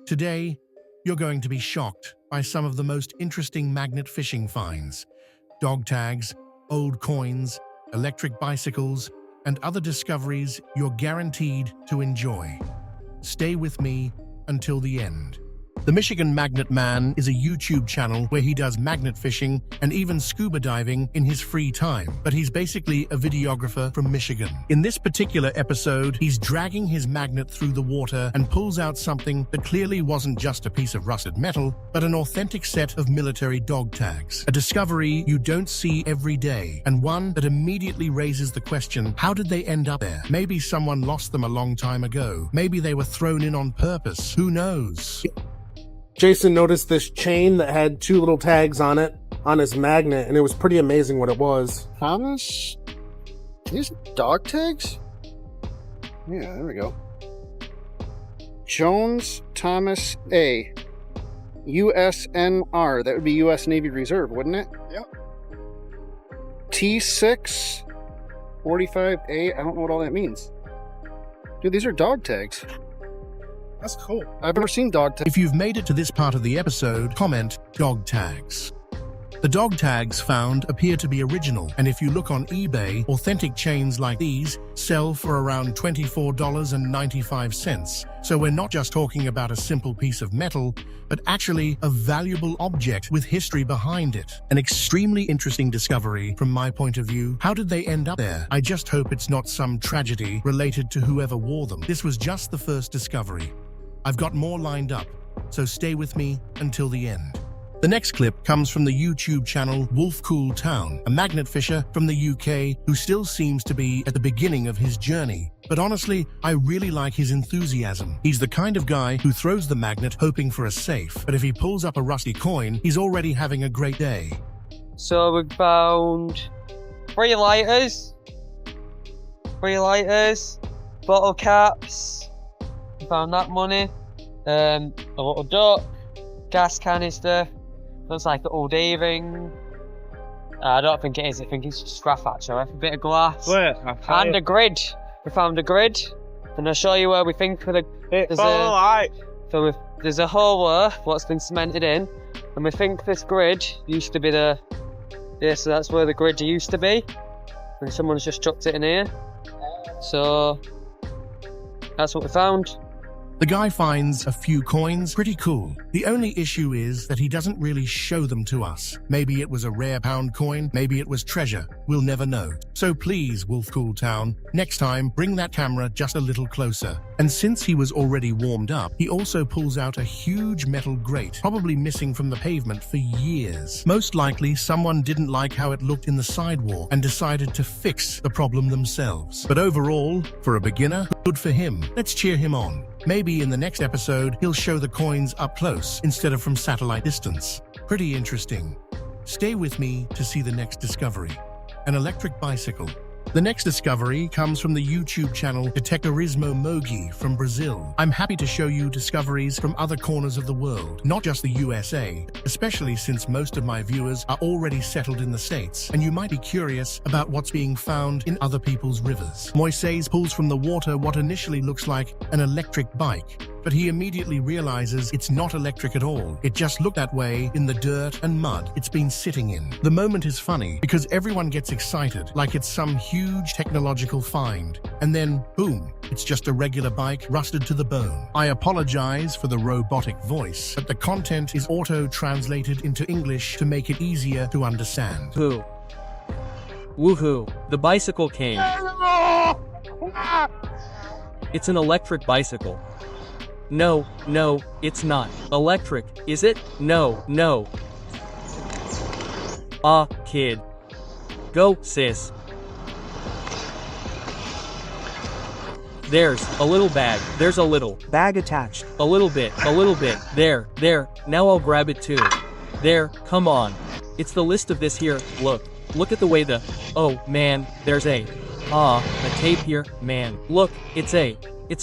Today, you're going to be shocked by some of the most interesting magnet fishing finds. Dog tags, old coins, electric bicycles, and other discoveries you're guaranteed to enjoy. Stay with me until the end. The Michigan Magnet Man is a YouTube channel where he does magnet fishing and even scuba diving in his free time, but he's basically a videographer from Michigan. In this particular episode, he's dragging his magnet through the water and pulls out something that clearly wasn't just a piece of rusted metal, but an authentic set of military dog tags. A discovery you don't see every day, and one that immediately raises the question, how did they end up there? Maybe someone lost them a long time ago. Maybe they were thrown in on purpose. Who knows? Jason noticed this chain that had two little tags on it, on his magnet, and it was pretty amazing what it was. Thomas? These dog tags? Yeah, there we go. Jones Thomas A. USNR. That would be U.S. Navy Reserve, wouldn't it? Yep. T6 45A. I don't know what all that means. Dude, these are dog tags. That's cool. I've never seen dog tags. If you've made it to this part of the episode, comment dog tags. The dog tags found appear to be original, and if you look on eBay, authentic chains like these sell for around $24.95. So we're not just talking about a simple piece of metal, but actually a valuable object with history behind it. An extremely interesting discovery from my point of view. How did they end up there? I just hope it's not some tragedy related to whoever wore them. This was just the first discovery. I've got more lined up, so stay with me until the end. The next clip comes from the YouTube channel Wolf Cool Town, a magnet fisher from the UK who still seems to be at the beginning of his journey. But honestly, I really like his enthusiasm. He's the kind of guy who throws the magnet hoping for a safe, but if he pulls up a rusty coin, he's already having a great day. So we found 3 lighters, bottle caps. We found that money, a little duck, gas canister, looks like an old earring. I don't think it is, I think it's just scrap actually, a bit of glass. Where? And a grid. We found a grid, and I'll show you where we think there's a hole there, what's been cemented in, and we think this grid used to be so that's where the grid used to be, and someone's just chucked it in here. So that's what we found. The guy finds a few coins, pretty cool. The only issue is that he doesn't really show them to us. Maybe it was a rare pound coin, maybe it was treasure. We'll never know. So please, Wolf Cool Town, next time bring that camera just a little closer. And since he was already warmed up, he also pulls out a huge metal grate, probably missing from the pavement for years. Most likely, someone didn't like how it looked in the sidewalk and decided to fix the problem themselves. But overall, for a beginner, good for him. Let's cheer him on. Maybe in the next episode, he'll show the coins up close instead of from satellite distance. Pretty interesting. Stay with me to see the next discovery. An electric bicycle. The next discovery comes from the YouTube channel Detectorismo Mogi from Brazil. I'm happy to show you discoveries from other corners of the world, not just the USA, especially since most of my viewers are already settled in the States, and you might be curious about what's being found in other people's rivers. Moises pulls from the water what initially looks like an electric bike, but he immediately realizes it's not electric at all. It just looked that way in the dirt and mud it's been sitting in. The moment is funny because everyone gets excited like it's some huge technological find. And then, boom, it's just a regular bike rusted to the bone. I apologize for the robotic voice, but the content is auto-translated into English to make it easier to understand. Who? Woohoo, the bicycle came. It's an electric bicycle. No, it's not. Electric, is it? No. Ah, kid. Go, sis. There's a little bag. There's a little bag attached. A little bit. There. Now I'll grab it too. There, come on. It's the list of this here. Look at the way oh man, there's a tape here, man. Look, it's a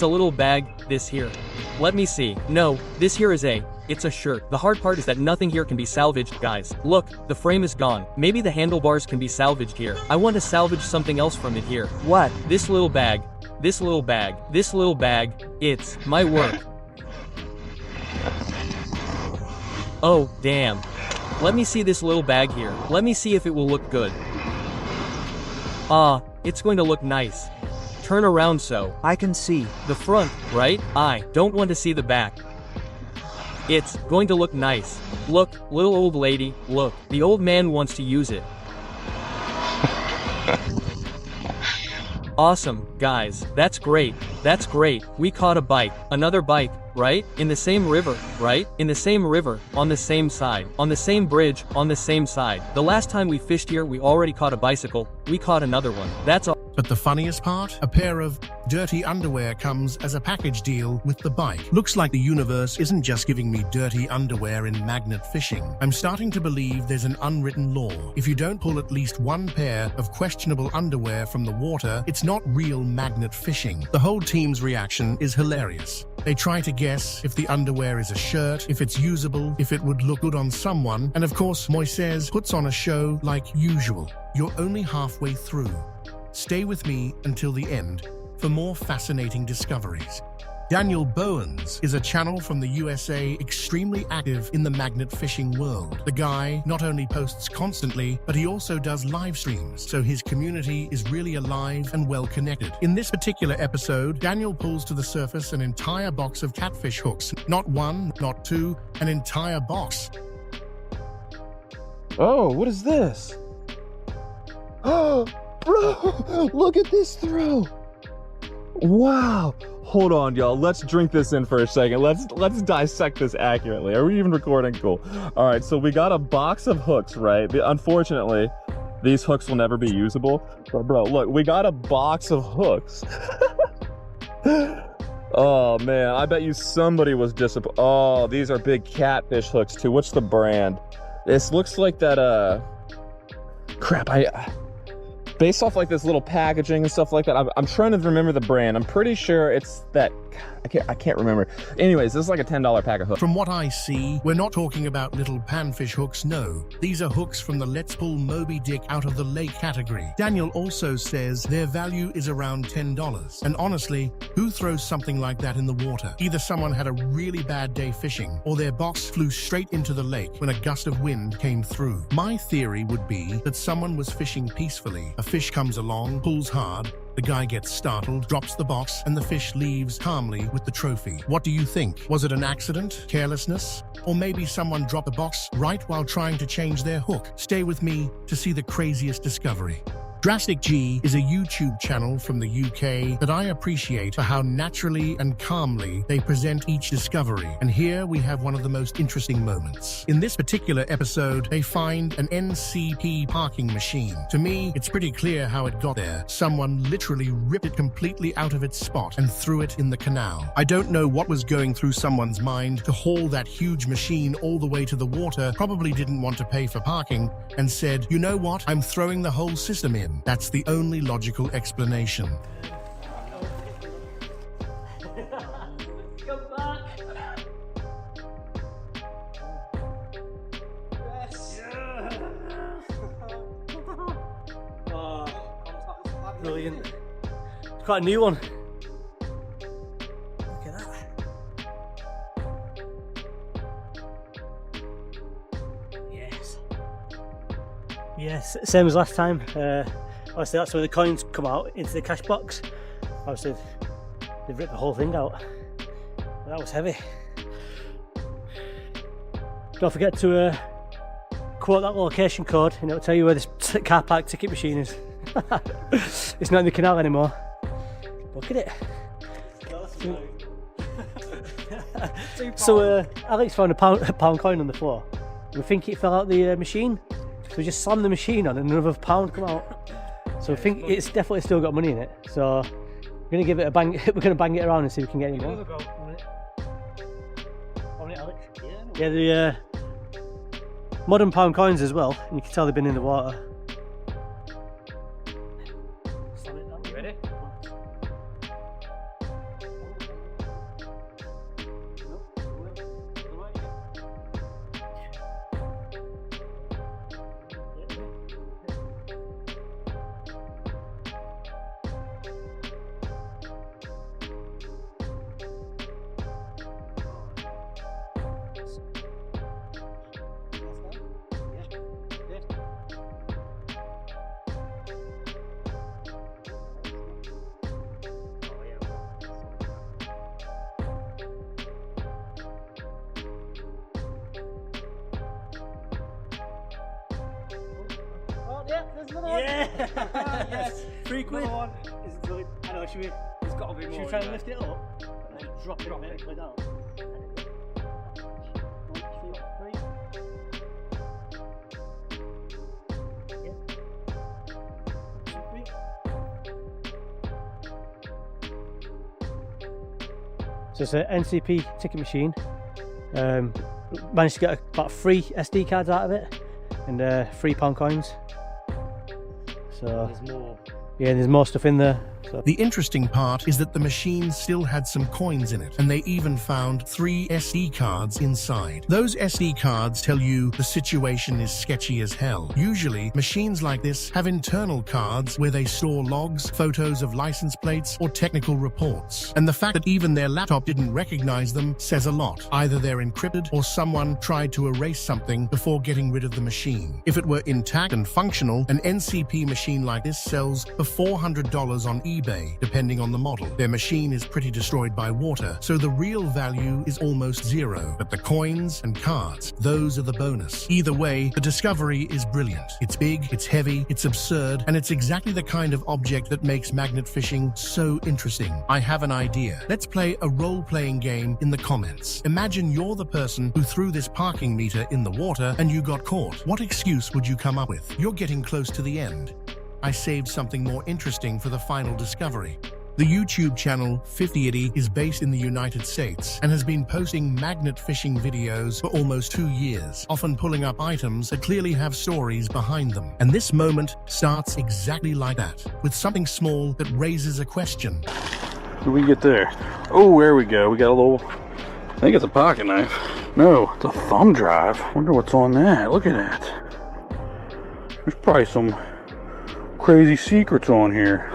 little bag, this here. Let me see. No, this here is it's a shirt. The hard part is that nothing here can be salvaged, guys. Look, the frame is gone. Maybe the handlebars can be salvaged here. I want to salvage something else from it here. What? This little bag, it's my work. Oh, damn. Let me see this little bag here. Let me see if it will look good. Ah, it's going to look nice. Turn around so. I can see. The front, right? I don't want to see the back. It's going to look nice. Look, little old lady, look. The old man wants to use it. Awesome, guys. That's great. That's great. We caught a bike. Another bike, right? In the same river, right? In the same river, on the same side, on the same bridge, on the same side. The last time we fished here, we already caught a bicycle. We caught another one. That's all. But the funniest part? A pair of dirty underwear comes as a package deal with the bike. Looks like the universe isn't just giving me dirty underwear in magnet fishing. I'm starting to believe there's an unwritten law. If you don't pull at least one pair of questionable underwear from the water, it's not real magnet fishing. The whole team's reaction is hilarious. They try to guess if the underwear is a shirt, if it's usable, if it would look good on someone, and of course Moises puts on a show like usual. You're only halfway through. Stay with me until the end for more fascinating discoveries. Daniel Bowens is a channel from the USA extremely active in the magnet fishing world. The guy not only posts constantly, but he also does live streams, so his community is really alive and well connected. In this particular episode, Daniel pulls to the surface an entire box of catfish hooks. Not one, not two, an entire box. Oh, what is this? Oh, bro, look at this throw. Wow. Hold on, y'all. Let's drink this in for a second. Let's dissect this accurately. Are we even recording? Cool. All right, so we got a box of hooks, right? Unfortunately, these hooks will never be usable. But bro, look, we got a box of hooks. Oh man, I bet you somebody was disappointed. Oh, these are big catfish hooks too. What's the brand? This looks like that, crap, based off like this little packaging and stuff like that, I'm trying to remember the brand. I'm pretty sure it's that, I can't remember. Anyways, this is like a $10 pack of hooks. From what I see, we're not talking about little panfish hooks, no. These are hooks from the Let's Pull Moby Dick out of the lake category. Daniel also says their value is around $10. And honestly, who throws something like that in the water? Either someone had a really bad day fishing, or their box flew straight into the lake when a gust of wind came through. My theory would be that someone was fishing peacefully. A fish comes along, pulls hard, the guy gets startled, drops the box, and the fish leaves calmly with the trophy. What do you think? Was it an accident? Carelessness? Or maybe someone dropped the box right while trying to change their hook? Stay with me to see the craziest discovery. Drastic G is a YouTube channel from the UK that I appreciate for how naturally and calmly they present each discovery. And here we have one of the most interesting moments. In this particular episode, they find an NCP parking machine. To me, it's pretty clear how it got there. Someone literally ripped it completely out of its spot and threw it in the canal. I don't know what was going through someone's mind to haul that huge machine all the way to the water, probably didn't want to pay for parking, and said, you know what, I'm throwing the whole system in. That's the only logical explanation. Brilliant. It's quite a new one. Look at that. Yes. Yes, same as last time. Obviously that's where the coins come out into the cash box. Obviously they've ripped the whole thing out. That was heavy. Don't forget to quote that location code and it'll tell you where this car park ticket machine is. It's not in the canal anymore. Look at it. So Alex found a pound coin on the floor. We think it fell out the machine, so we just slammed the machine on and another pound come out. So I think it's definitely still got money in it. So we're gonna give it a bang. We're gonna bang it around and see if we can get any more. On it, Alex. Yeah, the modern pound coins as well. And you can tell they've been in the water. You ready? There's another one. Yeah. Yes. 3 quid. Another one. Is it good? I know. Should we? There's got to be more. Should we try and lift it up and then drop it vertically down? 1, 2, 3. Yeah. 2, 3. So it's an NCP ticket machine. Managed to get about 3 SD cards out of it and £3 coins. So there's more. Yeah, there's more stuff in there. So. The interesting part is that the machine still had some coins in it, and they even found 3 SD cards inside. Those SD cards tell you the situation is sketchy as hell. Usually, machines like this have internal cards where they store logs, photos of license plates, or technical reports. And the fact that even their laptop didn't recognize them says a lot. Either they're encrypted or someone tried to erase something before getting rid of the machine. If it were intact and functional, an NCP machine like this sells for $400 on eBay, depending on the model. Their machine is pretty destroyed by water, so the real value is almost zero. But the coins and cards, those are the bonus. Either way, the discovery is brilliant. It's big, it's heavy, it's absurd, and it's exactly the kind of object that makes magnet fishing so interesting. I have an idea. Let's play a role-playing game in the comments. Imagine you're the person who threw this parking meter in the water and you got caught. What excuse would you come up with? You're getting close to the end. I saved something more interesting for the final discovery. The YouTube channel 50 is based in the United States and has been posting magnet fishing videos for almost 2 years, often pulling up items that clearly have stories behind them. And this moment starts exactly like that, with something small that raises a question. What do we get there? Oh, there we go. We got a little, I think it's a pocket knife. No, it's a thumb drive. Wonder what's on that. Look at that. There's probably some crazy secrets on here.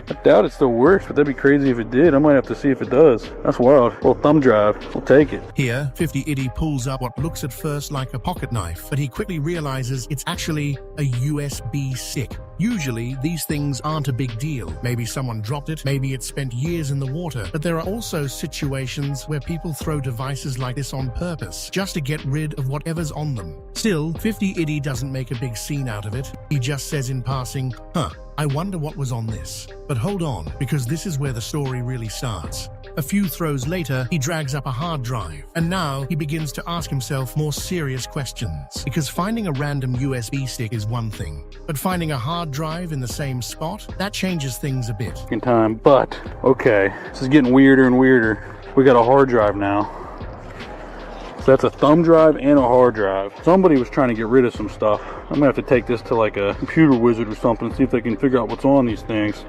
I doubt it's the worst, but that'd be crazy if it did. I might have to see if it does. That's wild. Little thumb drive. We'll take it. Here, 50 pulls up what looks at first like a pocket knife, but he quickly realizes it's actually a USB stick. Usually, these things aren't a big deal. Maybe someone dropped it, maybe it spent years in the water. But there are also situations where people throw devices like this on purpose, just to get rid of whatever's on them. Still, 50 doesn't make a big scene out of it. He just says in passing, I wonder what was on this. But hold on, because this is where the story really starts. A few throws later, he drags up a hard drive, and now he begins to ask himself more serious questions. Because finding a random USB stick is one thing, but finding a hard drive in the same spot, that changes things a bit. In time, but okay, this is getting weirder and weirder. We got a hard drive now. So that's a thumb drive and a hard drive. Somebody was trying to get rid of some stuff. I'm gonna have to take this to like a computer wizard or something and see if they can figure out what's on these things.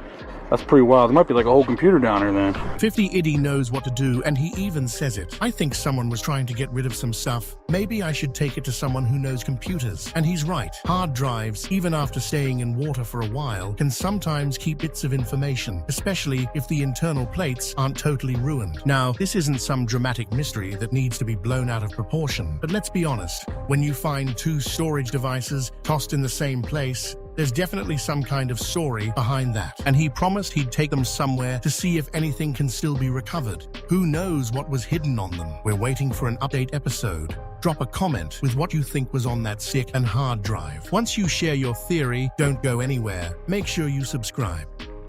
That's pretty wild. There might be like a whole computer down here then. 50 knows what to do, and he even says it. I think someone was trying to get rid of some stuff. Maybe I should take it to someone who knows computers. And he's right. Hard drives, even after staying in water for a while, can sometimes keep bits of information, especially if the internal plates aren't totally ruined. Now, this isn't some dramatic mystery that needs to be blown out of proportion. But let's be honest, when you find 2 storage devices tossed in the same place, there's definitely some kind of story behind that. And he promised he'd take them somewhere to see if anything can still be recovered. Who knows what was hidden on them? We're waiting for an update episode. Drop a comment with what you think was on that stick and hard drive. Once you share your theory, don't go anywhere. Make sure you subscribe.